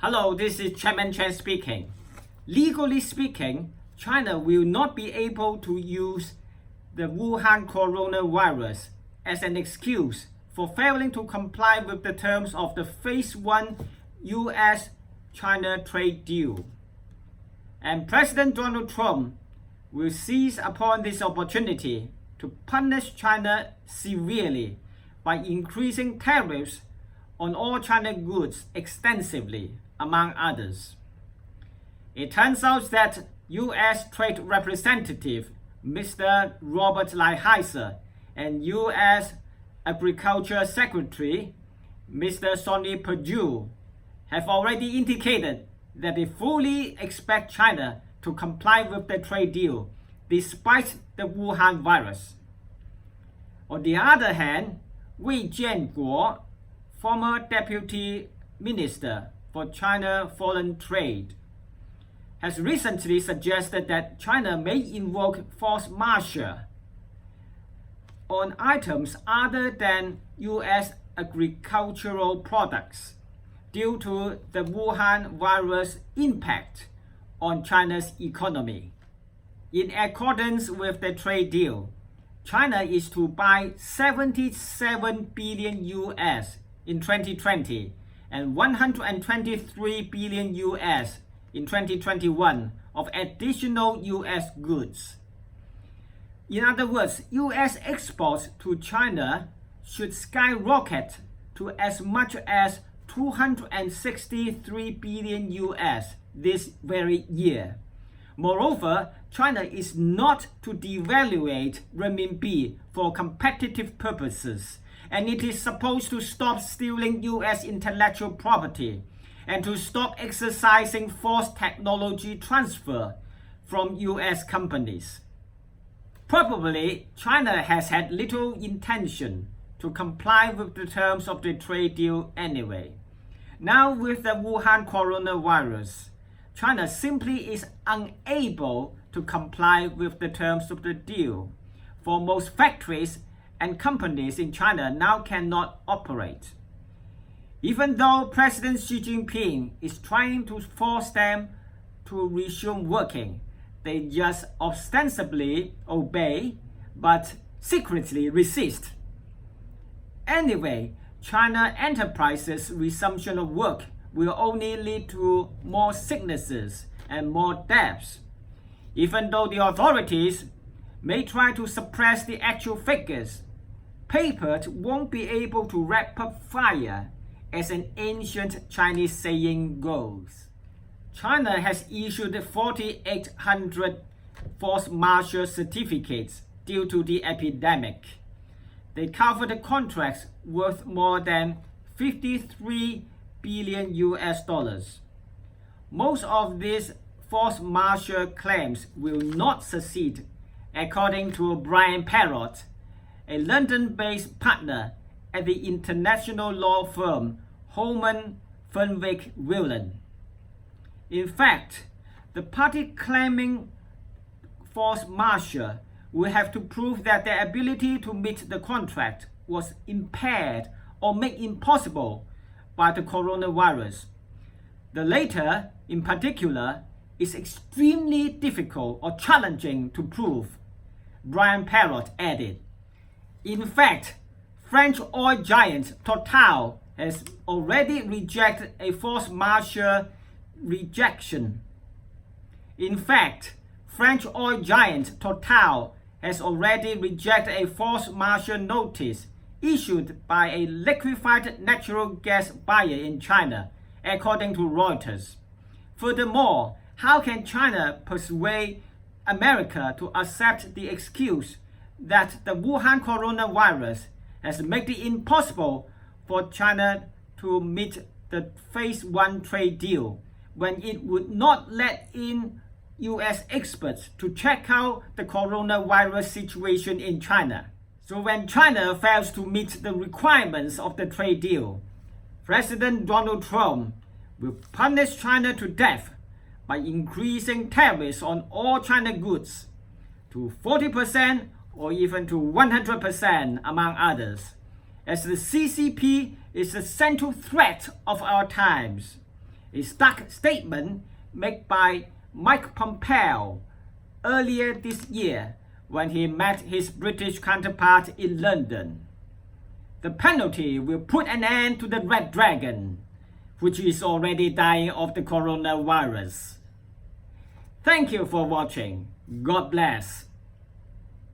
Hello, this is Chapman Chen speaking. Legally speaking, China will not be able to use the Wuhan coronavirus as an excuse for failing to comply with the terms of the Phase 1 US-China trade deal. And President Donald Trump will seize upon this opportunity to punish China severely by increasing tariffs on all China goods extensively, among others. It turns out that U.S. Trade Representative Mr. Robert Lighthizer and U.S. Agriculture Secretary Mr. Sonny Perdue have already indicated that they fully expect China to comply with the trade deal despite the Wuhan virus. On the other hand, Wei Jiangguo, former Deputy Minister for China Foreign Trade, has recently suggested that China may invoke force majeure on items other than U.S. agricultural products due to the Wuhan virus impact on China's economy. In accordance with the trade deal, China is to buy 77 billion US in 2020 and 123 billion US in 2021 of additional US goods. In other words, US exports to China should skyrocket to as much as 263 billion US this very year. Moreover, China is not to devaluate renminbi for competitive purposes, and it is supposed to stop stealing US intellectual property and to stop exercising forced technology transfer from US companies. Probably, China has had little intention to comply with the terms of the trade deal anyway. Now with the Wuhan coronavirus, China simply is unable to comply with the terms of the deal, for most factories and companies in China now cannot operate. Even though President Xi Jinping is trying to force them to resume working, they just ostensibly obey but secretly resist. Anyway, China enterprises' resumption of work will only lead to more sicknesses and more deaths. Even though the authorities may try to suppress the actual figures, paper won't be able to wrap up fire, as an ancient Chinese saying goes. China has issued 4,800 force majeure certificates due to the epidemic. They covered contracts worth more than 53 billion US dollars. Most of these force majeure claims will not succeed, according to Brian Parrott, a London-based partner at the international law firm Holman Fenwick Whelan. In fact, the party claiming force majeure will have to prove that their ability to meet the contract was impaired or made impossible by the coronavirus. The latter, in particular, is extremely difficult or challenging to prove, Brian Parrott added. In fact, French oil giant Total has already rejected a force majeure rejection. In fact, French oil giant Total has already rejected a force majeure notice issued by a liquefied natural gas buyer in China, according to Reuters. Furthermore, how can China persuade America to accept the excuse that the Wuhan coronavirus has made it impossible for China to meet the Phase 1 trade deal when it would not let in US experts to check out the coronavirus situation in China? So when China fails to meet the requirements of the trade deal, President Donald Trump will punish China to death by increasing tariffs on all China goods to 40% or even to 100%, among others, as the CCP is the central threat of our times. a stark statement made by Mike Pompeo earlier this year when he met his British counterpart in London. The penalty will put an end to the Red Dragon, which is already dying of the coronavirus. Thank you for watching. God bless.